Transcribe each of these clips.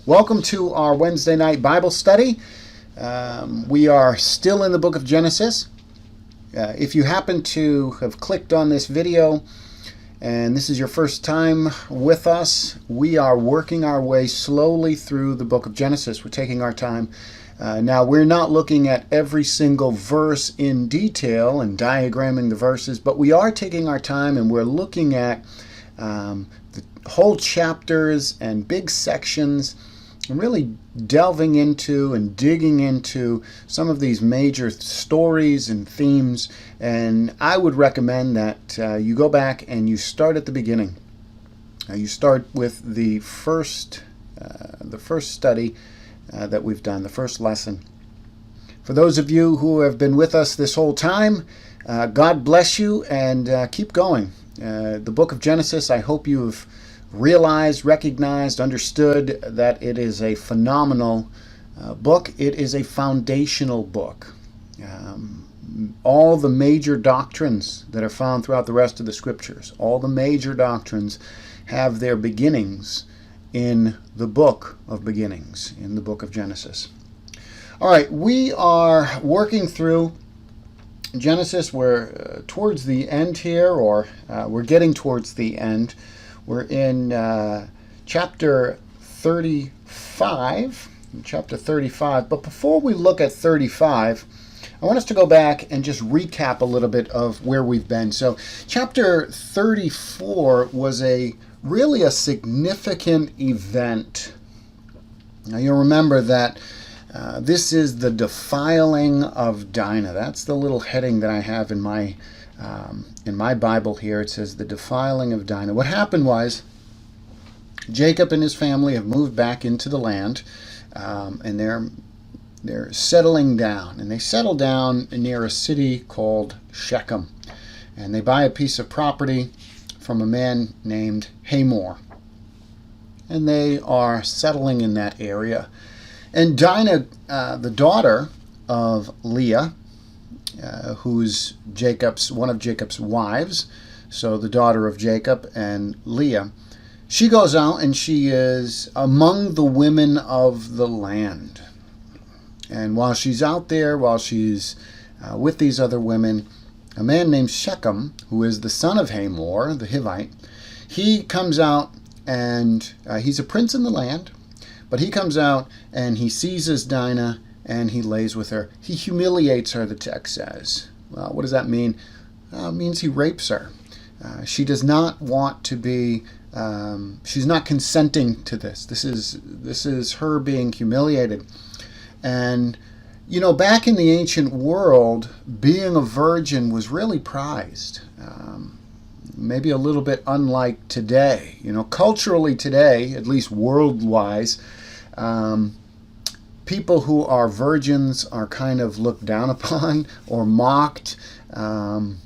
Welcome to our Wednesday night Bible study. We are still in the book of Genesis. If you happen to have clicked on this video and this is your first time with us, we are working our way slowly through the book of Genesis. We're taking our time. Now, we're not looking at every single verse in detail and diagramming the verses, but we are taking our time and we're looking at the whole chapters and big sections and really delving into and digging into some of these major stories and themes. And I would recommend that you go back and you start at the beginning. You start with the first study that we've done, the first lesson. For those of you who have been with us this whole time, God bless you and keep going. The book of Genesis, I hope you've realized, recognized, understood that it is a phenomenal book. It is a foundational book. All the major doctrines that are found throughout the rest of the scriptures, all the major doctrines have their beginnings in the book of beginnings, in the book of Genesis. All right, we are working through Genesis. We're towards the end here, or we're getting towards the end. We're in chapter 35. But before we look at 35, I want us to go back and just recap a little bit of where we've been. So chapter 34 was really a significant event. Now you'll remember that this is the defiling of Dinah. That's the little heading that I have in my Bible here. It says the defiling of Dinah. What happened was Jacob and his family have moved back into the land, and they're settling down. And they settle down near a city called Shechem. And they buy a piece of property from a man named Hamor. And they are settling in that area. And Dinah, the daughter of Leah, who's one of Jacob's wives, so the daughter of Jacob and Leah, she goes out and she is among the women of the land. And while she's out there, while she's with these other women, a man named Shechem, who is the son of Hamor, the Hivite, he comes out and he's a prince in the land, but he comes out and he seizes Dinah and he lays with her. He humiliates her, the text says. Well, what does that mean? It means he rapes her. She does not want to be, she's not consenting to this. This is her being humiliated. And, you know, back in the ancient world, being a virgin was really prized. Maybe a little bit unlike today. You know, culturally today, at least world-wise, people who are virgins are kind of looked down upon or mocked. You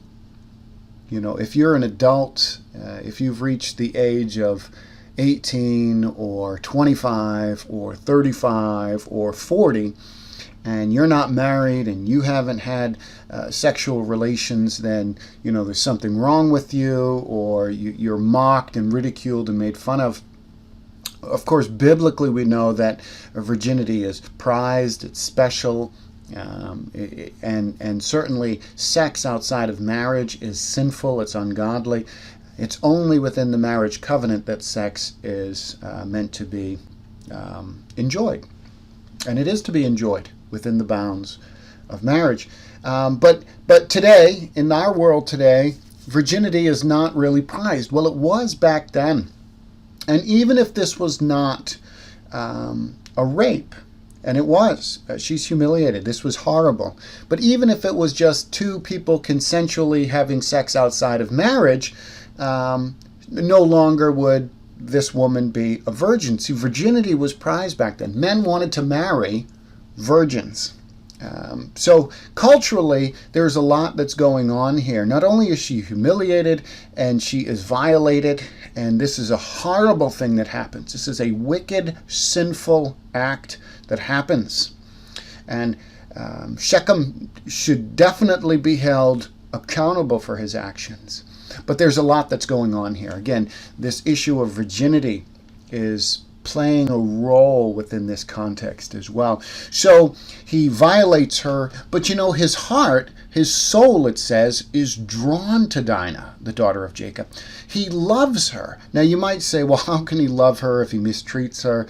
know, if you're an adult, if you've reached the age of 18 or 25 or 35 or 40, and you're not married and you haven't had sexual relations, then, you know, there's something wrong with you, or you're mocked and ridiculed and made fun of. Of course, biblically we know that virginity is prized, it's special, and certainly sex outside of marriage is sinful, it's ungodly. It's only within the marriage covenant that sex is meant to be enjoyed. And it is to be enjoyed within the bounds of marriage. But today, in our world today, virginity is not really prized. Well, it was back then. And even if this was not a rape, and it was, she's humiliated, this was horrible. But even if it was just two people consensually having sex outside of marriage, no longer would this woman be a virgin. See, virginity was prized back then. Men wanted to marry virgins. So culturally, there's a lot that's going on here. Not only is she humiliated and she is violated, and this is a horrible thing that happens. This is a wicked, sinful act that happens. And Shechem should definitely be held accountable for his actions. But there's a lot that's going on here. Again, this issue of virginity is playing a role within this context as well. So he violates her, but his heart, his soul, it says, is drawn to Dinah, the daughter of Jacob. He loves her. Now you might say, well, how can he love her if he mistreats her?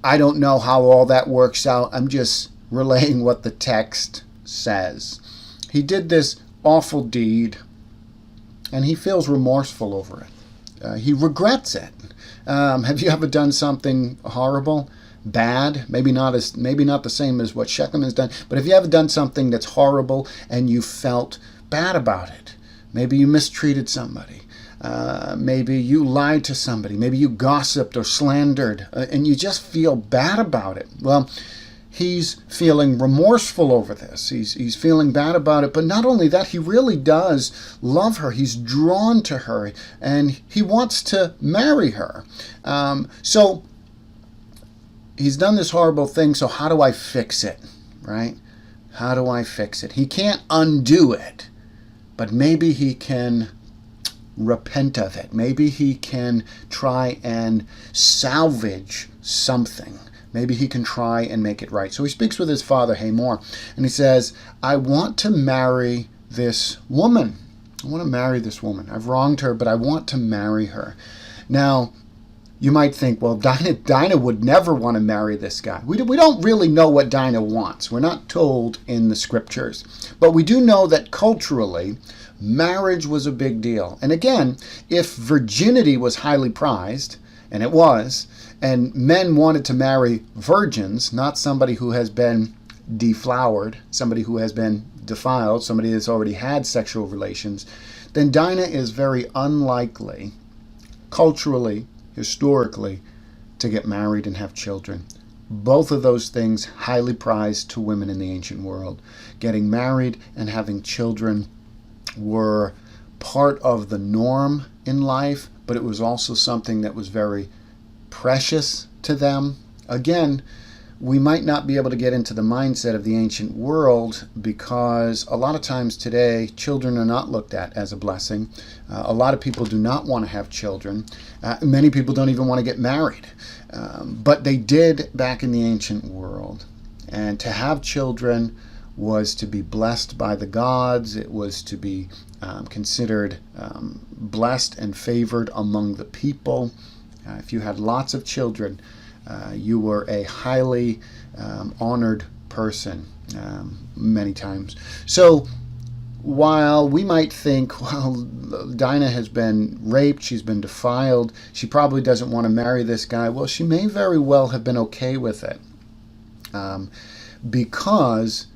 I don't know how all that works out. I'm just relaying what the text says. He did this awful deed, and he feels remorseful over it. He regrets it. Have you ever done something horrible, bad? Maybe not the same as what Shechem has done, but have you ever done something that's horrible and you felt bad about it? Maybe you mistreated somebody. Maybe you lied to somebody. Maybe you gossiped or slandered, and you just feel bad about it. Well, he's feeling remorseful over this. He's feeling bad about it. But not only that, he really does love her. He's drawn to her, and he wants to marry her. So he's done this horrible thing. So how do I fix it, right? How do I fix it? He can't undo it, but maybe he can repent of it. Maybe he can try and salvage something. Maybe he can try and make it right. So he speaks with his father, Hamor, and he says, I want to marry this woman. I want to marry this woman. I've wronged her, but I want to marry her. Now, you might think, well, Dinah would never want to marry this guy. We don't really know what Dinah wants. We're not told in the scriptures. But we do know that culturally, marriage was a big deal. And again, if virginity was highly prized, and it was, and men wanted to marry virgins, not somebody who has been deflowered, somebody who has been defiled, somebody that's already had sexual relations, then Dinah is very unlikely, culturally, historically, to get married and have children. Both of those things highly prized to women in the ancient world. Getting married and having children were part of the norm in life, but it was also something that was very precious to them. Again, we might not be able to get into the mindset of the ancient world because a lot of times today children are not looked at as a blessing. A lot of people do not want to have children. Many people don't even want to get married. But they did back in the ancient world. And to have children was to be blessed by the gods. It was to be considered blessed and favored among the people. If you had lots of children, you were a highly honored person many times. So while we might think, well, Dinah has been raped, she's been defiled, she probably doesn't want to marry this guy, well, she may very well have been okay with it because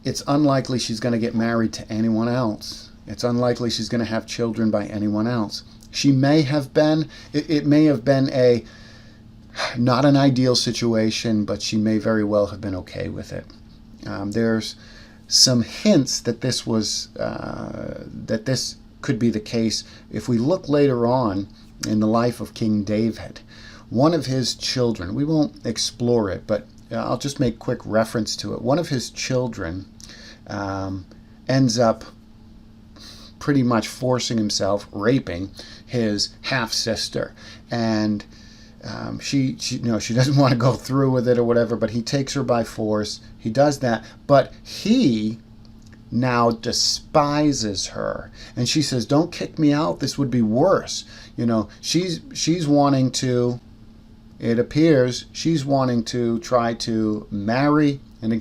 it's unlikely she's going to get married to anyone else. It's unlikely she's going to have children by anyone else. She may have been, it may have been a not an ideal situation, but she may very well have been okay with it. There's some hints that this was that this could be the case if we look later on in the life of King David. One of his children, we won't explore it, but I'll just make quick reference to it. One of his children ends up pretty much forcing himself, raping his half-sister, and she doesn't want to go through with it or whatever, but he takes her by force. He does that, but he now despises her, and she says, "Don't kick me out. This would be worse." She's wanting to. It appears she's wanting to try to marry, and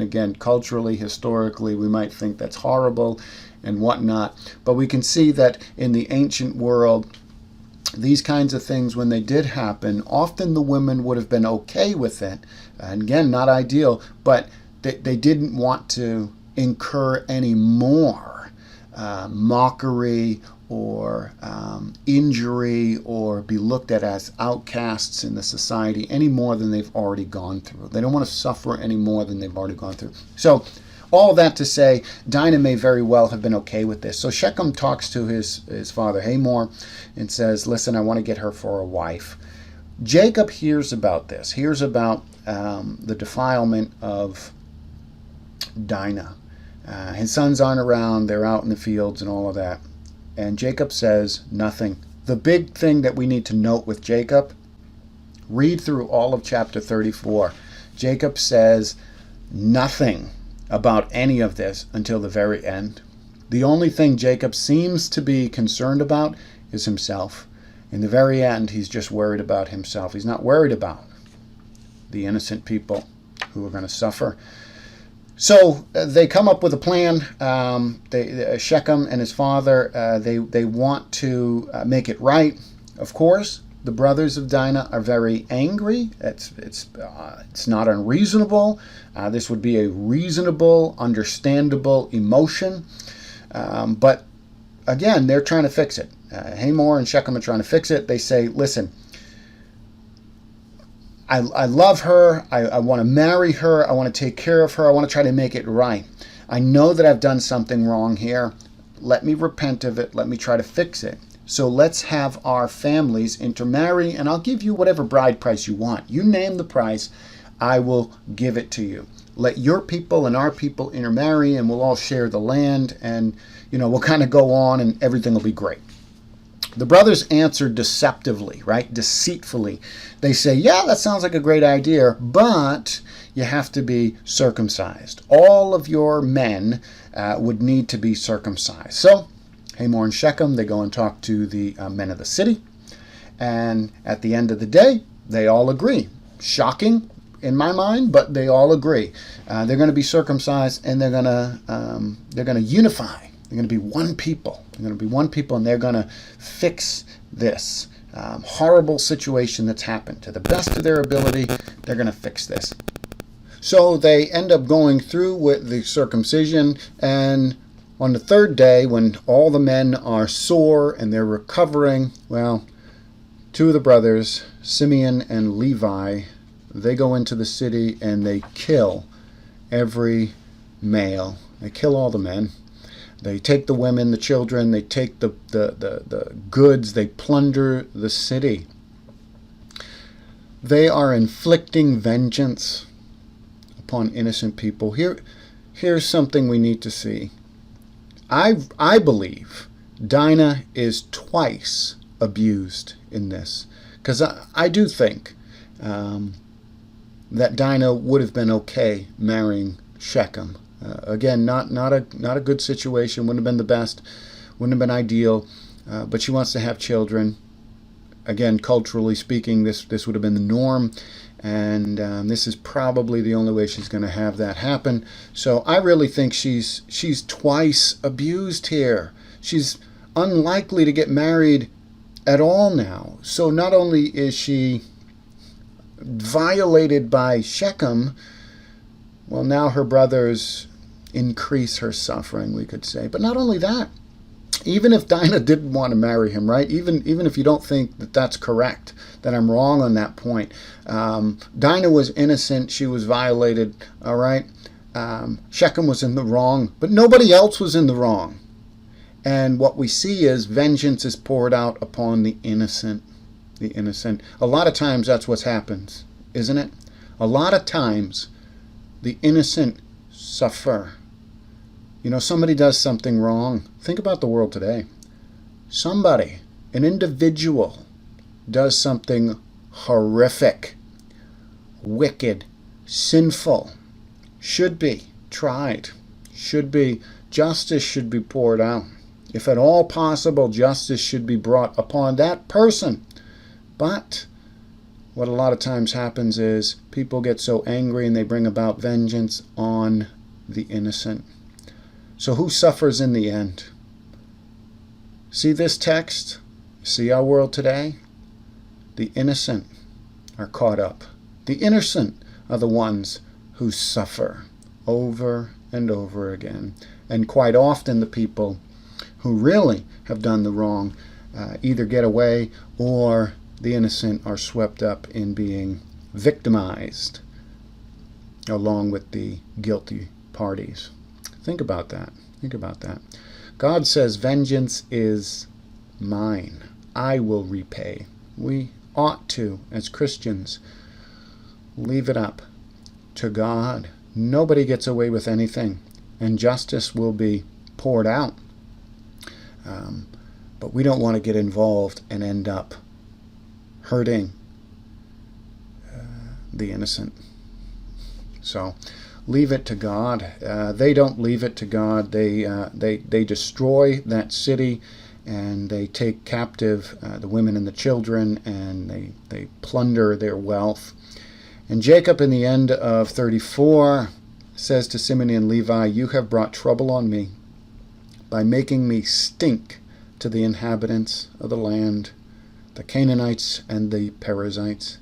again, culturally, historically, we might think that's horrible and whatnot, but we can see that in the ancient world, these kinds of things, when they did happen, often the women would have been okay with it. And again, not ideal, but they didn't want to incur any more mockery or injury or be looked at as outcasts in the society any more than they've already gone through. They don't want to suffer any more than they've already gone through. So all that to say, Dinah may very well have been okay with this. So Shechem talks to his father Hamor and says, listen, I want to get her for a wife. Jacob hears about this, hears about the defilement of Dinah. His sons aren't around, they're out in the fields and all of that. And Jacob says nothing the big thing that we need to note with Jacob, read through all of chapter 34. Jacob says nothing about any of this until the very end. The only thing Jacob seems to be concerned about is himself. In the very end, he's just worried about himself. He's not worried about the innocent people who are going to suffer. So they come up with a plan. Shechem and his father, they want to make it right. Of course, the brothers of Dinah are very angry. It's not unreasonable. This would be a reasonable, understandable emotion. But again, they're trying to fix it. Hamor and Shechem are trying to fix it. They say, listen, I love her. I want to marry her. I want to take care of her. I want to try to make it right. I know that I've done something wrong here. Let me repent of it. Let me try to fix it. So let's have our families intermarry, and I'll give you whatever bride price you want. You name the price, I will give it to you. Let your people and our people intermarry, and we'll all share the land, and we'll kind of go on, and everything will be great. The brothers answer deceptively, right? Deceitfully. They say, yeah, that sounds like a great idea, but you have to be circumcised. All of your men would need to be circumcised. So Hamor and Shechem, they go and talk to the men of the city. And at the end of the day, they all agree. Shocking in my mind, but they all agree. They're going to be circumcised, and they're going to unify. They're going to be one people. They're going to be one people, and they're going to fix this horrible situation that's happened. To the best of their ability, they're going to fix this. So they end up going through with the circumcision, and on the third day, when all the men are sore and they're recovering, well, two of the brothers, Simeon and Levi, they go into the city and they kill every male. They kill all the men. They take the women, the children, they take the goods, they plunder the city. They are inflicting vengeance upon innocent people. Here's something we need to see. I believe Dinah is twice abused in this, because I do think that Dinah would have been okay marrying Shechem. Again, not a good situation. Wouldn't have been the best. Wouldn't have been ideal. But she wants to have children. Again, culturally speaking, this would have been the norm, and this is probably the only way she's going to have that happen. So I really think she's twice abused here. She's unlikely to get married at all now. So not only is she violated by Shechem, well, now her brothers increase her suffering, we could say. But not only that, even if Dinah didn't want to marry him, right? Even if you don't think that that's correct, that I'm wrong on that point. Dinah was innocent. She was violated, all right? Shechem was in the wrong, but nobody else was in the wrong. And what we see is vengeance is poured out upon the innocent. The innocent. A lot of times that's what happens, isn't it? A lot of times the innocent suffer. Somebody does something wrong. Think about the world today. Somebody, an individual, does something horrific, wicked, sinful, should be tried, justice should be poured out. If at all possible, justice should be brought upon that person. But what a lot of times happens is people get so angry and they bring about vengeance on the innocent. So who suffers in the end? See this text? See our world today? The innocent are caught up. The innocent are the ones who suffer over and over again. And quite often the people who really have done the wrong either get away, or the innocent are swept up in being victimized along with the guilty parties. Think about that. Think about that. God says, vengeance is mine. I will repay. We ought to, as Christians, leave it up to God. Nobody gets away with anything, and justice will be poured out. But we don't want to get involved and end up hurting the innocent. So leave it to God. They don't leave it to God. They destroy that city, and they take captive the women and the children, and they plunder their wealth. And Jacob, in the end of 34, says to Simeon and Levi, "You have brought trouble on me by making me stink to the inhabitants of the land, the Canaanites and the Perizzites."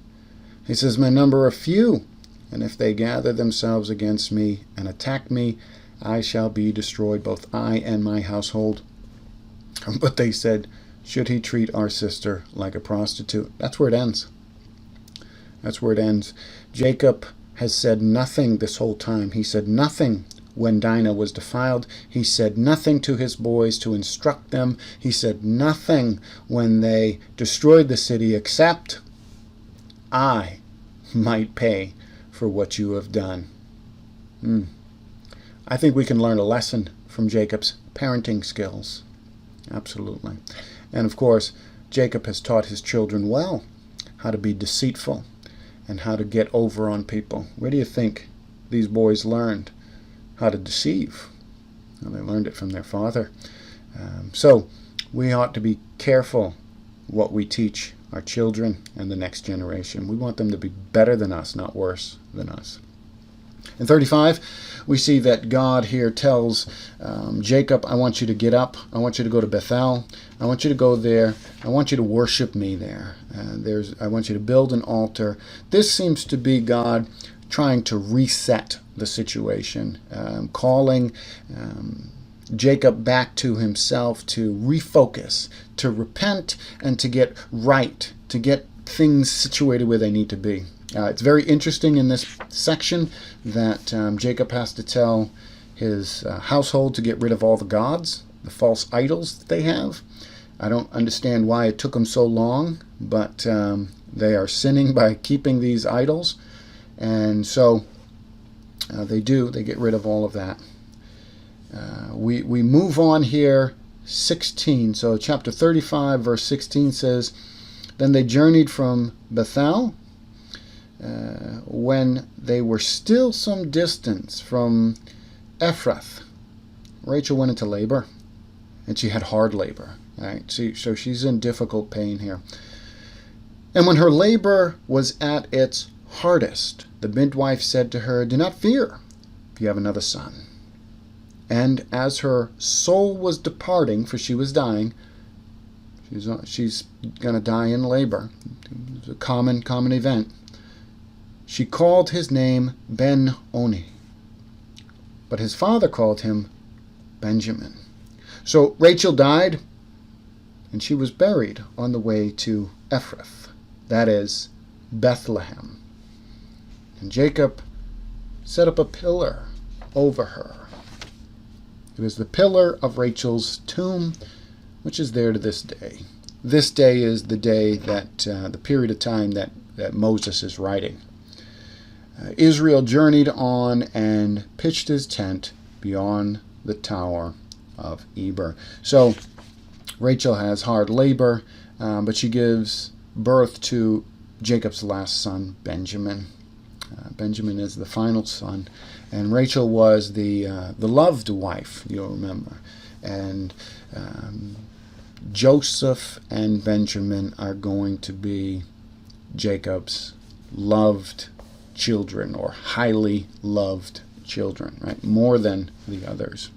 He says, "My number are few, and if they gather themselves against me and attack me, I shall be destroyed, both I and my household." But they said, "Should he treat our sister like a prostitute?" That's where it ends. That's where it ends. Jacob has said nothing this whole time. He said nothing when Dinah was defiled. He said nothing to his boys to instruct them. He said nothing when they destroyed the city, except, "I might pay for what you have done." I think we can learn a lesson from Jacob's parenting skills. Absolutely. And of course, Jacob has taught his children well how to be deceitful and how to get over on people. Where do you think these boys learned how to deceive? Well, they learned it from their father. So we ought to be careful what we teach our children and the next generation. We want them to be better than us, not worse than us. In 35, we see that God here tells Jacob, "I want you to get up. I want you to go to Bethel. I want you to go there. I want you to worship me there. I want you to build an altar." This seems to be God trying to reset the situation, calling Jacob back to himself, to refocus, to repent, and to get right, to get things situated where they need to be. It's very interesting in this section that Jacob has to tell his household to get rid of all the gods, the false idols that they have. I don't understand why it took them so long, but they are sinning by keeping these idols. And so they get rid of all of that. We move on here, 16. So chapter 35, verse 16 says, "Then they journeyed from Bethel. When they were still some distance from Ephrath, Rachel went into labor, and she had hard labor." Right? So she's in difficult pain here. "And when her labor was at its hardest, the midwife said to her, 'Do not fear, you have another son.' And as her soul was departing, for she was dying," she's going to die in labor. It's a common event. "She called his name Ben-Oni, but his father called him Benjamin." So Rachel died, and she was buried on the way to Ephrath, that is, Bethlehem. And Jacob set up a pillar over her. It was the pillar of Rachel's tomb, which is there to this day. This day is the day that, the period of time that Moses is writing. Israel journeyed on and pitched his tent beyond the Tower of Eber. So Rachel has hard labor, but she gives birth to Jacob's last son, Benjamin. Benjamin is the final son, and Rachel was the loved wife, you'll remember. And Joseph and Benjamin are going to be Jacob's loved children, or highly loved children, right? More than the others.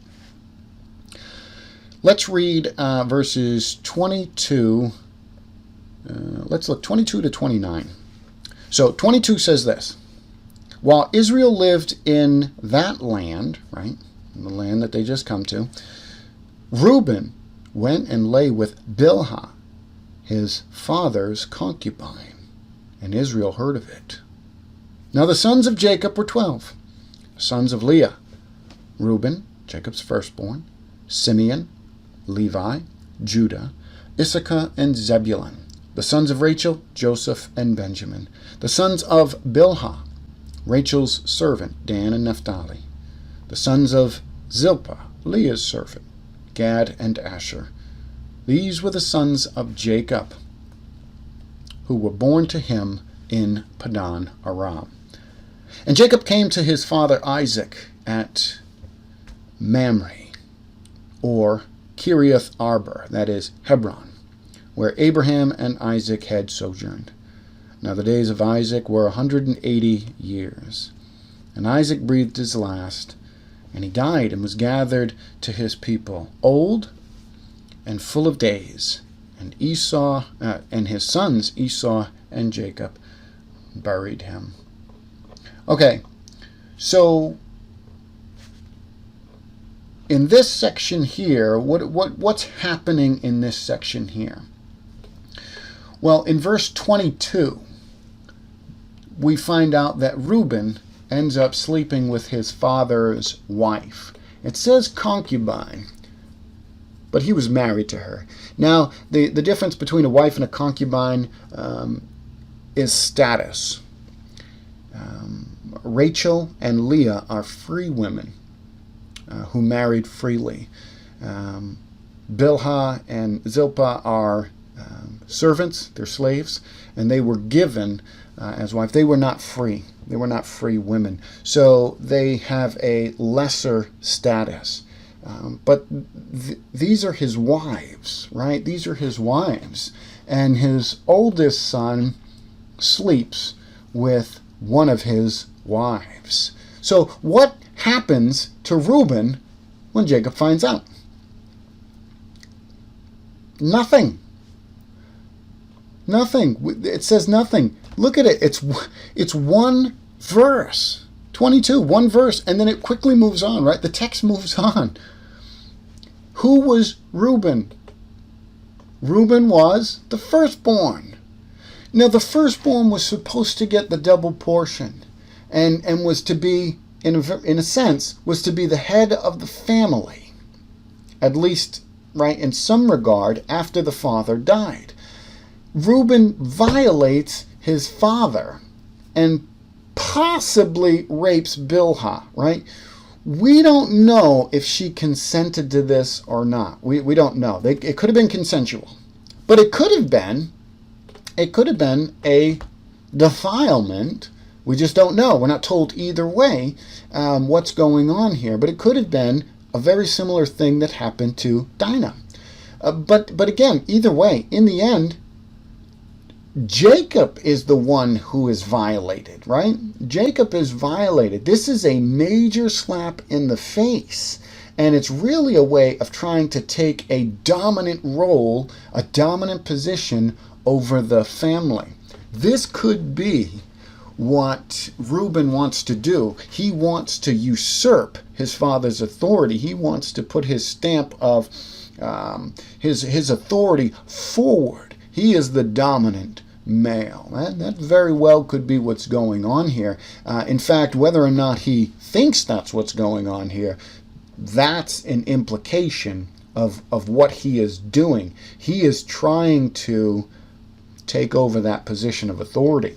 Let's read verses 22. Let's look 22 to 29. So 22 says this: "While Israel lived in that land," right, in the land that they just come to, "Reuben went and lay with Bilhah, his father's concubine, and Israel heard of it. Now the sons of Jacob were 12, sons of Leah: Reuben, Jacob's firstborn; Simeon, Levi, Judah, Issachar, and Zebulun. The sons of Rachel, Joseph and Benjamin. The sons of Bilhah, Rachel's servant, Dan and Naphtali. The sons of Zilpah, Leah's servant, Gad and Asher. These were the sons of Jacob, who were born to him in Paddan Aram. And Jacob came to his father Isaac at Mamre, or Kiriath Arba, that is Hebron, where Abraham and Isaac had sojourned. Now the days of Isaac were 180 years. And Isaac breathed his last, and he died and was gathered to his people, old and full of days. And Esau and his sons Esau and Jacob buried him. Okay, so in this section here, what's happening in this section here? Well, in verse 22, we find out that Reuben ends up sleeping with his father's wife. It says concubine, but he was married to her. Now, the difference between a wife and a concubine is status. Rachel and Leah are free women who married freely. Bilhah and Zilpah are servants, they're slaves, and they were given as wives. They were not free. They were not free women. So they have a lesser status. But these are his wives, right? These are his wives. And his oldest son sleeps with one of his wives. So what happens to Reuben when Jacob finds out? Nothing. Nothing. It says nothing. Look at it. It's one verse. 22, one verse, and then it quickly moves on, right? The text moves on. Who was Reuben? Reuben was the firstborn. Now, the firstborn was supposed to get the double portion and was to be, in a sense, was to be the head of the family, at least, right, in some regard, after the father died. Reuben violates his father and possibly rapes Bilhah, right? We don't know if she consented to this or not. We don't know. It could have been consensual. But it could have been a defilement. We just don't know. We're not told either way what's going on here. But it could have been a very similar thing that happened to Dinah. But again, either way, in the end, Jacob is the one who is violated, right? Jacob is violated. This is a major slap in the face. And it's really a way of trying to take a dominant role, a dominant position over the family. This could be what Reuben wants to do. He wants to usurp his father's authority. He wants to put his stamp of his authority forward. He is the dominant male. That very well could be what's going on here. In fact, whether or not he thinks that's what's going on here, that's an implication of what he is doing. He is trying to take over that position of authority,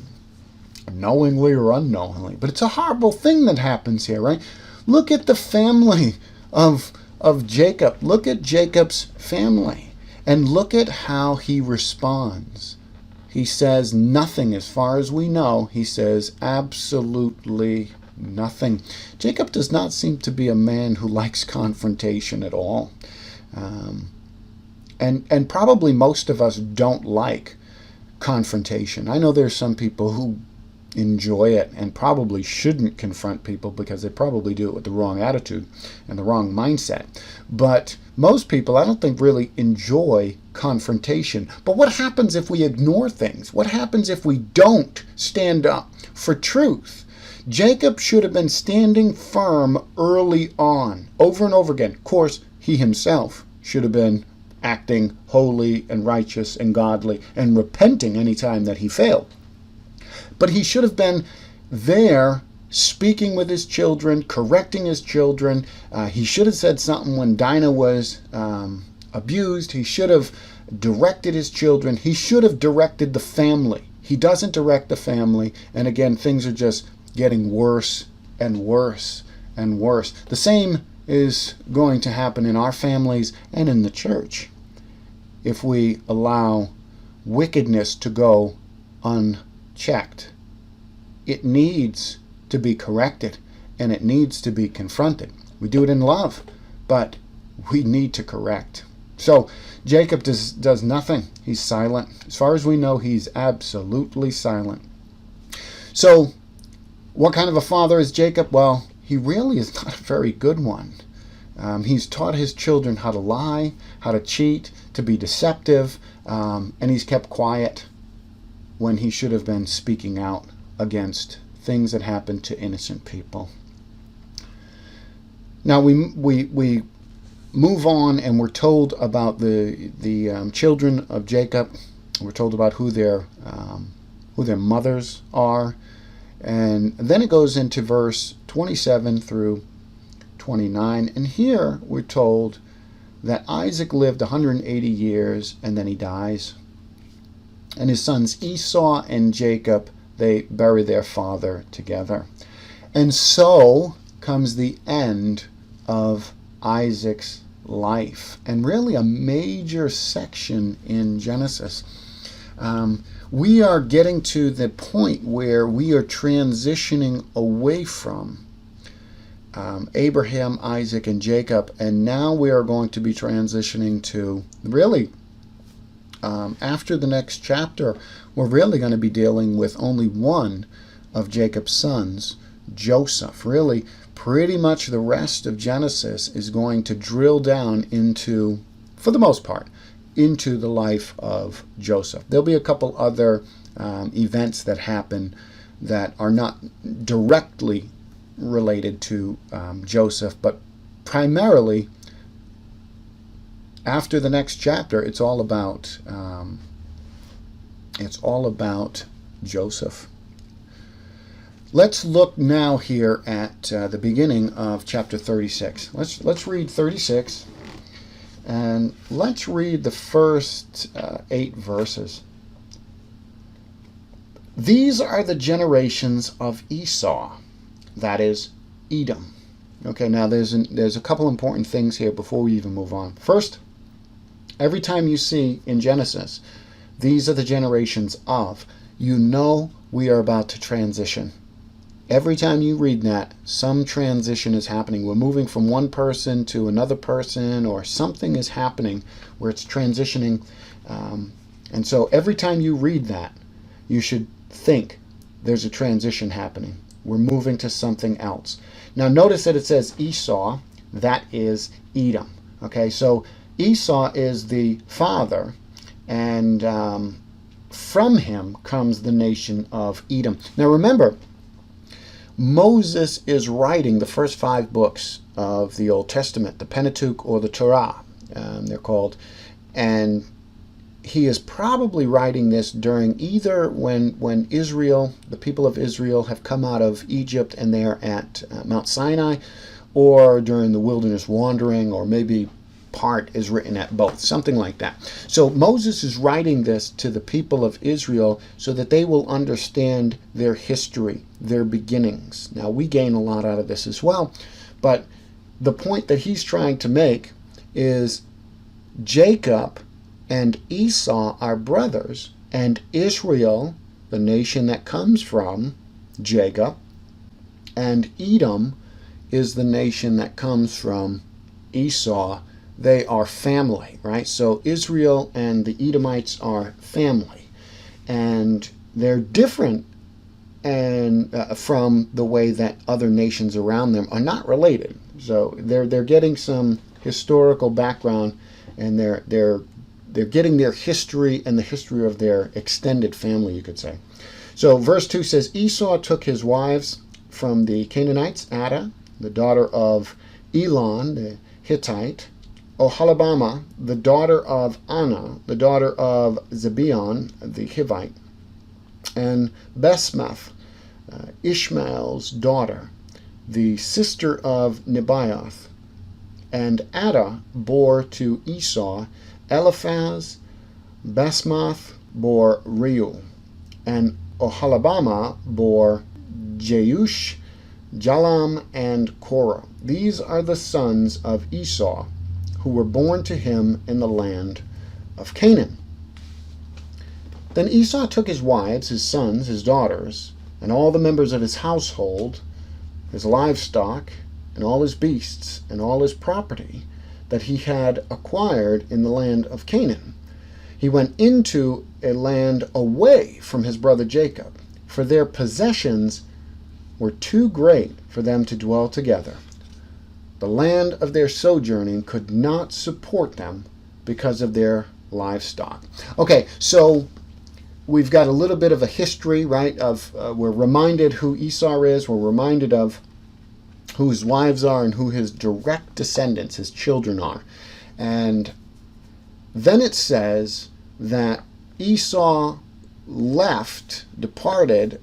knowingly or unknowingly. But it's a horrible thing that happens here, right? Look at the family of Jacob. Look at Jacob's family and look at how he responds. He says nothing as far as we know. He says absolutely nothing. Jacob does not seem to be a man who likes confrontation at all. And probably most of us don't like confrontation. I know there's some people who enjoy it and probably shouldn't confront people because they probably do it with the wrong attitude and the wrong mindset. But most people, I don't think, really enjoy confrontation. But what happens if we ignore things? What happens if we don't stand up for truth? Jacob should have been standing firm early on, over and over again. Of course, he himself should have been acting holy and righteous and godly and repenting any time that he failed. But he should have been there speaking with his children, correcting his children. He should have said something when Dinah was abused. He should have directed his children. He should have directed the family. He doesn't direct the family. And again, things are just getting worse and worse and worse. The same is going to happen in our families and in the church. if we allow wickedness to go unchecked. It needs to be corrected, and it needs to be confronted. We do it in love, but we need to correct. So Jacob does nothing. He's silent. As far as we know, he's absolutely silent. So what kind of a father is Jacob? Well, he really is not a very good one. He's taught his children how to lie, how to cheat, to be deceptive, and he's kept quiet when he should have been speaking out against things that happen to innocent people. Now we move on, and we're told about the children of Jacob. We're told about who their mothers are, and then it goes into verse 27 through 29, and here we're told that Isaac lived 180 years and then he dies, and his sons Esau and Jacob, they bury their father together. And so comes the end of Isaac's life, and really a major section in Genesis. We are getting to the point where we are transitioning away from Abraham, Isaac, and Jacob, and now we are going to be transitioning to really, after the next chapter, we're really going to be dealing with only one of Jacob's sons, Joseph. Really, pretty much the rest of Genesis is going to drill down into, for the most part, into the life of Joseph. There'll be a couple other events that happen that are not directly related to Joseph, but primarily after the next chapter, it's all about Joseph. Let's look now here at the beginning of chapter 36. Let's read 36, and let's read the first 8 verses. These are the generations of Esau, that is Edom. Okay, now there's a couple important things here before we even move on. First, every time you see in Genesis, these are the generations of, you know we are about to transition. Every time you read that, some transition is happening. We're moving from one person to another person, or something is happening where it's transitioning. And so every time you read that, you should think there's a transition happening. We're moving to something else. Now notice that it says Esau, that is Edom. Okay, so Esau is the father, and from him comes the nation of Edom. Now remember, Moses is writing the first 5 books of the Old Testament, the Pentateuch or the Torah, they're called, and he is probably writing this during either when Israel, the people of Israel, have come out of Egypt and they are at Mount Sinai, or during the wilderness wandering, or maybe part is written at both, something like that. So Moses is writing this to the people of Israel so that they will understand their history, their beginnings. Now we gain a lot out of this as well, but the point that he's trying to make is Jacob and Esau are brothers, and Israel, the nation that comes from Jacob, and Edom is the nation that comes from Esau. They are family, right? So Israel and the Edomites are family, and they're different and from the way that other nations around them are not related. So they're getting some historical background, and they're getting their history and the history of their extended family, you could say. So verse 2 says, Esau took his wives from the Canaanites, Adah, the daughter of Elon, the Hittite, Oholibamah, the daughter of Anna, the daughter of Zibeon, the Hivite, and Basemath, Ishmael's daughter, the sister of Nebaioth. And Adah bore to Esau Eliphaz. Basemath bore Reuel, and Oholibamah bore Jeush, Jalam, and Korah. These are the sons of Esau, who were born to him in the land of Canaan. Then Esau took his wives, his sons, his daughters, and all the members of his household, his livestock, and all his beasts, and all his property that he had acquired in the land of Canaan. He went into a land away from his brother Jacob, for their possessions were too great for them to dwell together. The land of their sojourning could not support them because of their livestock. Okay, so we've got a little bit of a history, right? We're reminded who Esau is. We're reminded of who his wives are and who his direct descendants, his children, are. And then it says that Esau left, departed,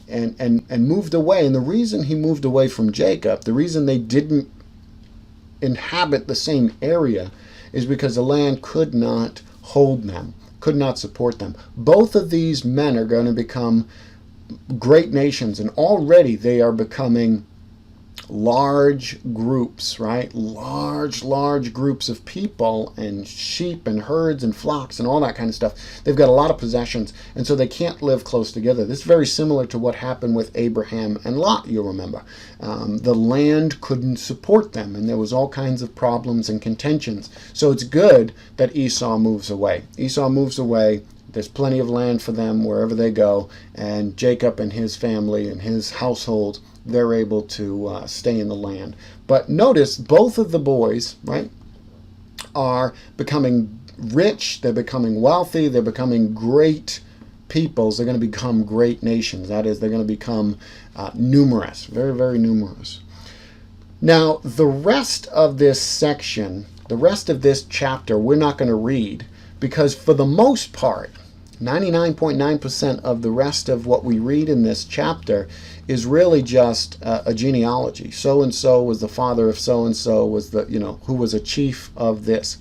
and moved away. And the reason he moved away from Jacob, the reason they didn't inhabit the same area, is because the land could not hold them, could not support them. Both of these men are going to become great nations, and already they are becoming large groups, right? Large groups of people and sheep and herds and flocks and all that kind of stuff. They've got a lot of possessions, and so they can't live close together. This is very similar to what happened with Abraham and Lot, you'll remember. The land couldn't support them, and there was all kinds of problems and contentions. So it's good that Esau moves away. Esau moves away. There's plenty of land for them wherever they go, and Jacob and his family and his household, they're able to stay in the land. But notice both of the boys, right, are becoming rich, they're becoming wealthy, they're becoming great peoples, they're going to become great nations. That is, they're going to become numerous, very numerous. Now, the rest of this section, the rest of this chapter, we're not going to read, because for the most part, 99.9% of the rest of what we read in this chapter is really just a genealogy. So-and-so was the father of so-and-so, was the, who was a chief of this.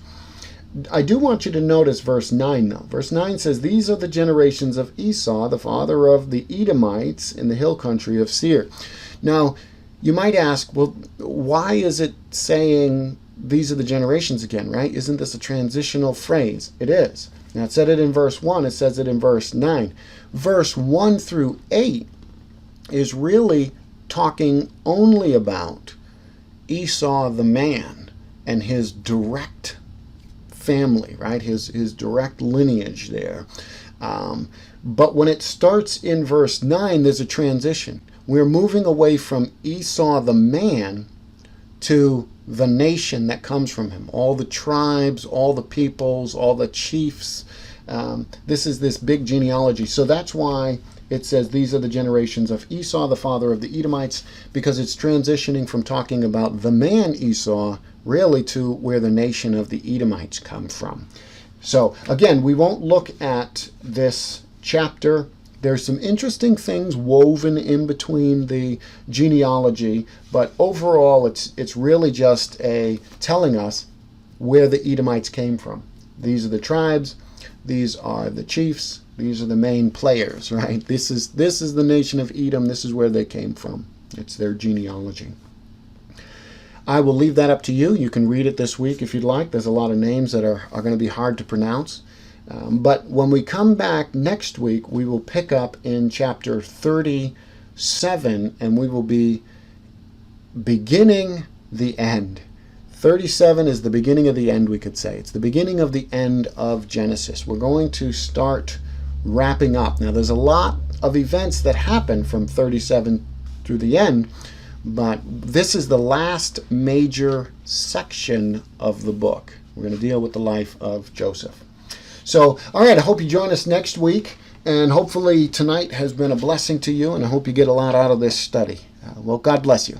I do want you to notice verse 9, though. Verse 9 says, "These are the generations of Esau, the father of the Edomites in the hill country of Seir." Now, you might ask, well, why is it saying these are the generations again, right? Isn't this a transitional phrase? It is. Now, it said it in verse 1. It says it in verse 9. Verse 1 through 8 is really talking only about Esau the man and his direct family, right? His direct lineage there. But when it starts in verse 9, there's a transition. We're moving away from Esau the man to the nation that comes from him. All the tribes, all the peoples, all the chiefs. This is this big genealogy. So that's why it says these are the generations of Esau, the father of the Edomites, because it's transitioning from talking about the man Esau really to where the nation of the Edomites come from. So again, we won't look at this chapter. There's some interesting things woven in between the genealogy, but overall it's really just telling us where the Edomites came from. These are the tribes, these are the chiefs, these are the main players, right? This is the nation of Edom, this is where they came from. It's their genealogy. I will leave that up to you. You can read it this week if you'd like. There's a lot of names that are going to be hard to pronounce. But when we come back next week, we will pick up in chapter 37, and we will be beginning the end. 37 is the beginning of the end, we could say. It's the beginning of the end of Genesis. We're going to start wrapping up. Now, there's a lot of events that happen from 37 through the end, but this is the last major section of the book. We're going to deal with the life of Joseph. So, all right, I hope you join us next week, and hopefully tonight has been a blessing to you, and I hope you get a lot out of this study. Well, God bless you.